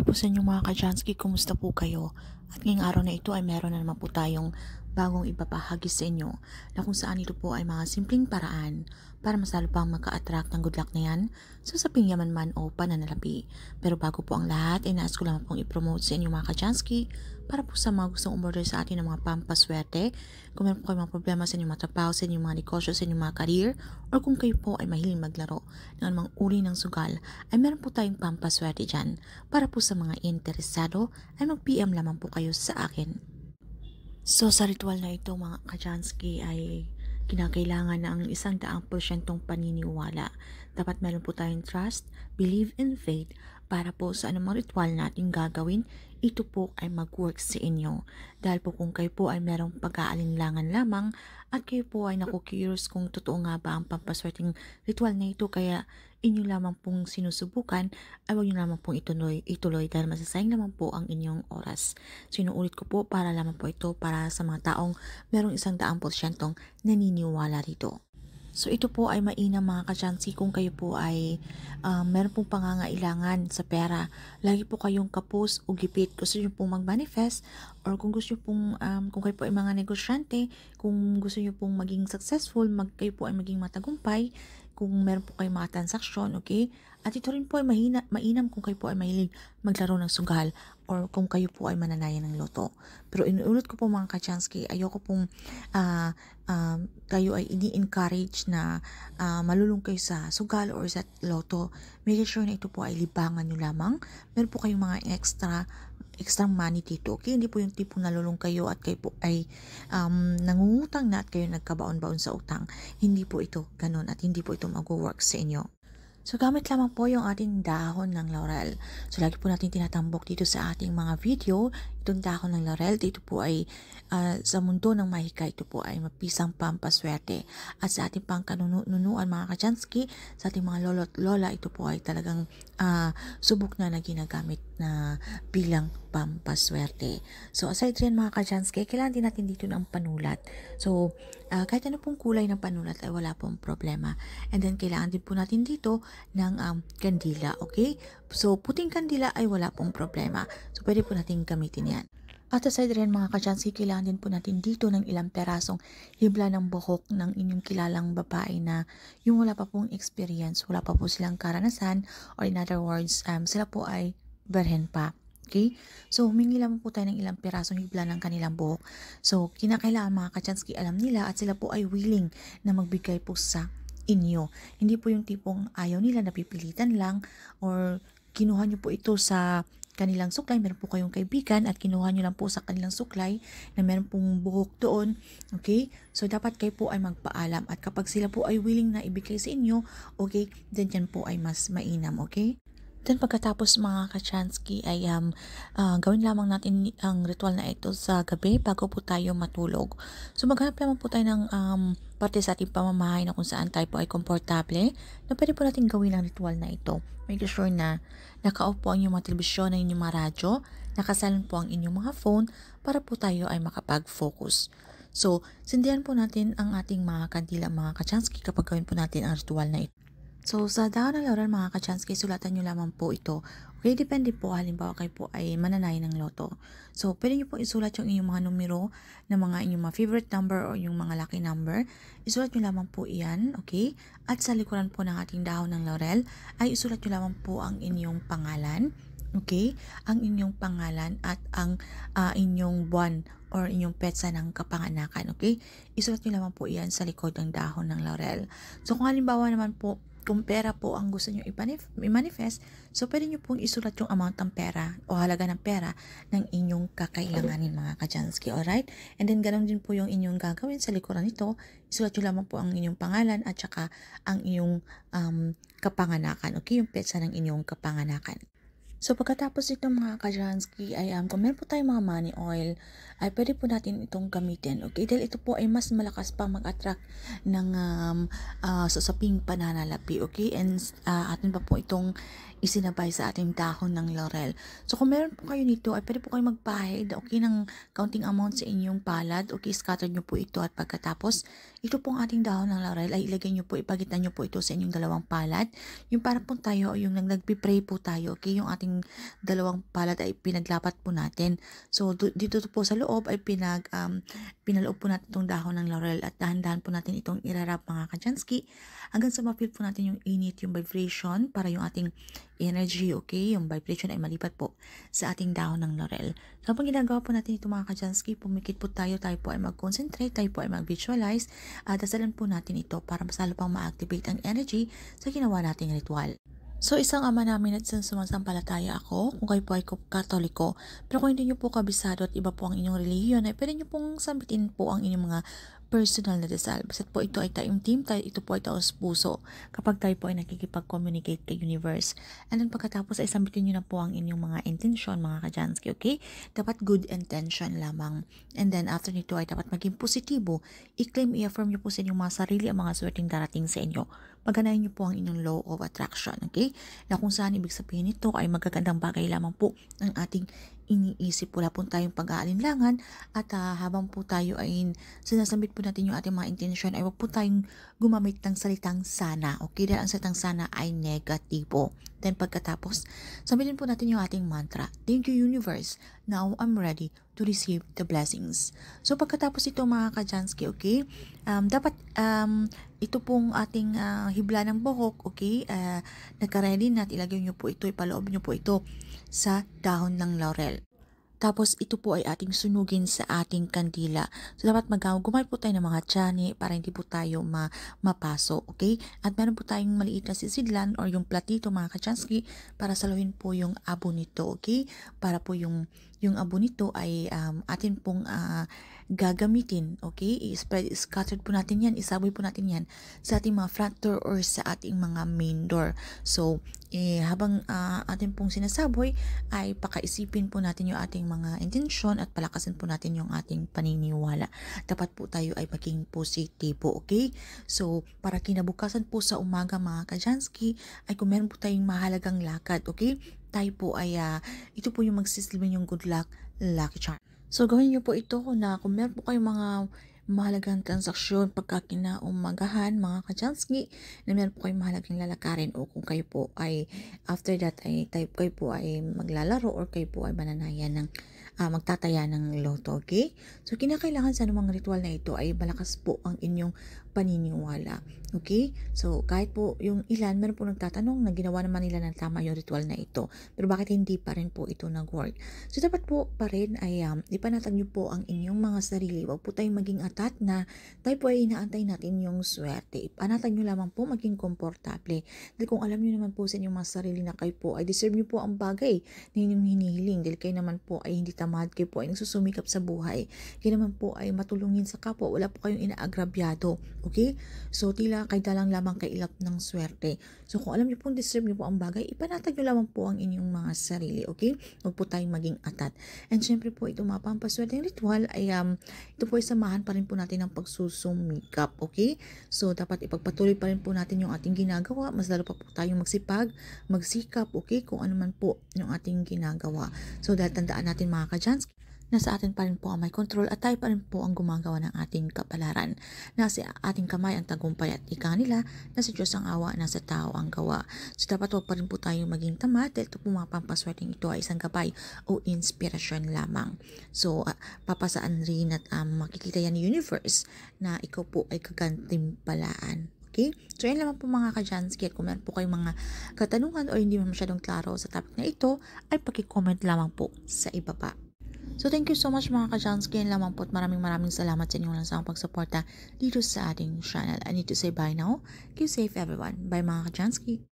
po sa inyo mga ka-Jansky, kumusta po kayo? At ngayong araw na ito ay meron na naman po tayong bagong ibabahagi sa inyo na kung saan ito po ay mga simpleng paraan para mas lalo pang maka-attract ng good luck na yan sa saping yaman man o pananalapi. Pero bago po ang lahat, inaas ko lang pong i-promote sa inyo mga ka-Jansky para po sa mga gustong umorder sa atin ng mga pampaswerte. Kung meron po kayo mga problema sa inyong mga trabaho, sa inyong mga negosyo, sa inyong mga career, or kung kayo po ay mahiling maglaro ng anumang uri ng sugal, ay meron po tayong pampaswerte dyan. Para po sa mga interesado ay mag-PM lamang po kayo sa akin. So sa ritual na ito mga ka-Jansky ay kinakailangan na ang 100% paniniwala. Dapat meron po tayong trust, believe and faith para po sa anumang ritual natin gagawin, ito po ay mag-work sa inyo. Dahil po kung kayo po ay merong pag-aalinlangan lamang at kayo po ay naku-curious kung totoo nga ba ang pampaswerteng ritual na ito kaya inyo lamang pong sinusubukan, ay huwag nyo lamang pong ituloy dahil masasayang naman po ang inyong oras. So inuulit ko po para lamang po ito para sa mga taong merong 100% naniniwala rito. So ito po ay mainam mga ka-Jansky kung kayo po ay meron pong pangangailangan sa pera. Lagi po kayong kapos o gipit. Gusto nyo pong mag-manifest or kung gusto nyo pong, kung kayo po ay mga negosyante, kung gusto nyo pong maging successful, kayo po ay maging matagumpay, kung meron po kayong mga transaksyon, okay? At ito rin po ay mainam kung kayo po ay mahilig maglaro ng sugal or kung kayo po ay mananayan ng loto. Pero inuulit ko po mga ka-Jansky, ayoko pong kayo ay ini-encourage na malulung kayo sa sugal or sa loto. Make sure na ito po ay libangan nyo lamang. Meron po kayong mga extra money dito. Okay? Hindi po yung tipong nalulung kayo at kayo po ay nangungutang na at kayo nagkabaon-baon sa utang. Hindi po ito ganun at hindi po ito mag-work sa inyo. So, gamit lamang po yung ating dahon ng laurel. So, lagi po natin tinatambok dito sa ating mga video. Itong dahon ng laurel, dito po ay sa mundo ng mahika, ito po ay mapisang pampaswerte. At sa ating pangkanunuan mga ka-Jansky, sa ating mga lolo at lola, ito po ay talagang subok na ginagamit na bilang pampaswerte. So, aside rin mga ka-Jansky, kailangan din natin dito ng panulat. So, kahit ano pong kulay ng panulat ay wala pong problema. And then, kailangan din po natin dito ng kandila, okay? So, puting kandila ay wala pong problema. So, pwede po natin gamitin yan. At aside rin mga ka-Jansky, kailangan din po natin dito ng ilang perasong hibla ng buhok ng inyong kilalang babae na yung wala pa pong experience, wala pa po silang karanasan, or in other words, sila po ay berhen pa. Okay? So, humingi lang po tayo ng ilang pirasong hibla ng kanilang buhok. So, kinakailangan mga ka-Jansky alam nila at sila po ay willing na magbigay po sa inyo. Hindi po yung tipong ayaw nila, napipilitan lang, or kinuha nyo po ito sa kanilang suklay, meron po kayong kaibigan at kinuha nyo lang po sa kanilang suklay na meron pong buhok doon, okay? So, dapat kayo po ay magpaalam at kapag sila po ay willing na ibigay sa inyo, okay, then yan po ay mas mainam, okay? Then pagkatapos mga ka-Jansky ay gawin lamang natin ang ritual na ito sa gabi bago po tayo matulog. So maghanap lamang po tayo ng parte sa ating pamamahay na kung saan tayo po ay komportable na pwede po natin gawin ang ritual na ito. Make sure na naka-off po ang inyong mga telebisyon, ang inyong mga radyo, nakasalon po ang inyong mga phone para po tayo ay makapag-focus. So, sindihan po natin ang ating mga kandila mga ka-Jansky kapag gawin po natin ang ritual na ito. So, sa dahon ng laurel mga ka-Jansky, sulatan nyo lamang po ito. Okay, depende po. Halimbawa kayo po ay mananayan ng loto. So, pwede nyo po isulat yung inyong mga numero na mga inyong mga favorite number o yung mga lucky number. Isulat nyo lamang po iyan, okay? At sa likuran po ng ating dahon ng laurel, ay isulat nyo lamang po ang inyong pangalan. Okay? Ang inyong pangalan at ang inyong buwan or inyong petsa ng kapanganakan. Okay? Isulat nyo lamang po iyan sa likod ng dahon ng laurel. So, kung halimbawa naman po, kung pera po ang gusto nyo i-manifest, so pwede nyo pong isulat yung amount ng pera o halaga ng pera ng inyong kakailanganin mga ka-Jansky, alright? And then ganoon din po yung inyong gagawin sa likuran nito, isulat nyo lamang po ang inyong pangalan at saka ang inyong kapanganakan, okay? Yung petsa ng inyong kapanganakan. So pagkatapos ito mga ka-Jansky ay kung meron po tayong mga money oil, ay pwede po natin itong gamitin. Okay? Dahil ito po ay mas malakas pang mag-attract ng sasaping pananalapi. Okay? And atin pa po itong isinabay sa ating dahon ng laurel. So kung meron po kayo nito, ay pwede po kayo magpahid, okay, ng counting amount sa inyong palad. Okay, scatter nyo po ito at pagkatapos, ito pong ating dahon ng laurel ay ilagay nyo po, ipagitan nyo po ito sa inyong dalawang palad. Yung para po tayo, yung nagpipray po tayo, okay, yung ating dalawang palad ay pinaglapat po natin. So dito po sa loob ay pinaloob po natin itong dahon ng laurel at dahan-dahan po natin itong irarap mga kajansky hanggang sa ma-feel po natin yung init, yung vibration para yung ating energy, okay, yung vibration ay malipat po sa ating dahon ng laurel. So habang ginagawa po natin ito mga kajansky, pumikit po tayo po ay mag-concentrate, tayo po ay mag-visualize at dasalan po natin ito para mas lalo pang ma-activate ang energy sa ginawa nating ritual. So, isang ama namin at isang sumasampalataya ako, kung kayo po ay katoliko, pero kung hindi nyo po kabisado at iba po ang inyong relihiyon, ay pwede nyo pong sambitin po ang inyong mga personal na dasal. Basta't po ito ay tayong team, ito po ay taos puso kapag tayo po ay nakikipag-communicate kay universe. And then pagkatapos ay sambitin nyo na po ang inyong mga intention, mga kajansky, okay? Dapat good intention lamang. And then after nito ay dapat maging positibo. I-claim, i-affirm nyo po sa inyong mga sarili ang mga swerteng darating sa inyo. Paganayin nyo po ang inyong law of attraction, okay? Na kung saan ibig sabihin nito ay magagandang bagay lamang po ang ating iniisip. Wala po tayong pag-aalinlangan at habang po tayo ay sinasambit po natin yung ating mga intention ay wag po tayong gumamit ng salitang sana, okay? Dahil ang salitang sana ay negatibo. Then pagkatapos, sambitin po natin yung ating mantra. Thank you universe, now I'm ready to receive the blessings. So pagkatapos ito mga kajansky, okay? Dapat ito pong ating hibla ng buhok, okay? Nagka-ready na at ilagay nyo po ito, ipaloob nyo po ito sa dahon ng laurel. Tapos ito po ay ating sunugin sa ating kandila. So dapat gumamit po tayo ng mga tiyani para hindi po tayo mapaso, okay? At meron po tayong maliit na sisidlan or yung platito mga kachansky para saluhin po yung abo nito, okay? Para po yung abo nito ay atin pong gagamitin, okay? Scattered po natin yan, isaboy po natin yan sa ating mga front door or sa ating mga main door. So, habang atin pong sinasaboy ay pakaisipin po natin yung ating mga intensyon at palakasin po natin yung ating paniniwala. Dapat po tayo ay maging positibo, okay? So, para kinabukasan po sa umaga mga kajansky ay kung meron po tayong mahalagang lakad, okay? Tayo po ay, ito po yung magsisilbing yung good luck, lucky charm. So, gawin niyo po ito na kung meron po kayong mga mahalagang transaksyon pagka kinaumagahan mga kajansky na meron po kayong mahalagang lalakarin o kung kayo po ay after that ay kayo po ay maglalaro or kayo po ay mananayan ng magtataya ng loto, okay? So, kinakailangan sa anumang ritual na ito ay malakas po ang inyong paniniwala, okay? So, kahit po yung ilan, meron po nagtatanong na ginawa naman nila ng tama yung ritual na ito, pero bakit hindi pa rin po ito nag-work? So, dapat po pa rin ay ipanatag nyo po ang inyong mga sarili. Huwag po tayong maging atat na tayo po ay inaantay natin yung swerte. Ipanatag nyo lamang po maging komportable. Dahil kung alam nyo naman po sa inyong mga sarili na kayo po ay deserve nyo po ang bagay na inyong hinihiling dahil kayo naman po ay hindi tamad, kayo po ay nagsusumikap sa buhay. Kayo naman po ay matulungin sa kapwa. Wala po kayong inaagrabyado. Okay? So, tila kayo dalang lamang kailap ng swerte. So, kung alam nyo po deserve nyo po ang bagay, ipanatag nyo lamang po ang inyong mga sarili. Okay? Huwag po tayong maging atat. And syempre po, itong mga pampaswerteng ritual ay ito po ay samahan pa rin po natin ng pagsusumikap. Okay? So, dapat ipagpatuloy pa rin po natin yung ating ginagawa. Mas lalo pa po tayong magsipag, magsikap. Okay? Kung ano man po yung ating ginagawa. So, dahil tandaan natin mga kajansky, nasa atin pa rin po ang may control at tayo pa rin po ang gumagawa ng ating kapalaran. Nasa ating kamay ang tagumpay at ika nila, nasa Diyos ang awa, nasa tao ang gawa. So dapat huwag pa rin po tayo maging tamad dahil ito po mga pampaswerteng ito ay isang gabay o inspirasyon lamang. So papasaan rin at makikita yan ni universe na ikaw po ay kagantimpalaan. Okay? So, yan naman po mga kajansky. At kung meron po kayong mga katanungan o hindi masyadong klaro sa topic na ito, ay paki-comment lamang po sa ibaba. So, thank you so much mga kajansky. Yan lamang po at maraming salamat sa inyong lansang pagsuporta dito sa ating channel. I need to say bye now. Keep safe everyone. Bye mga kajansky.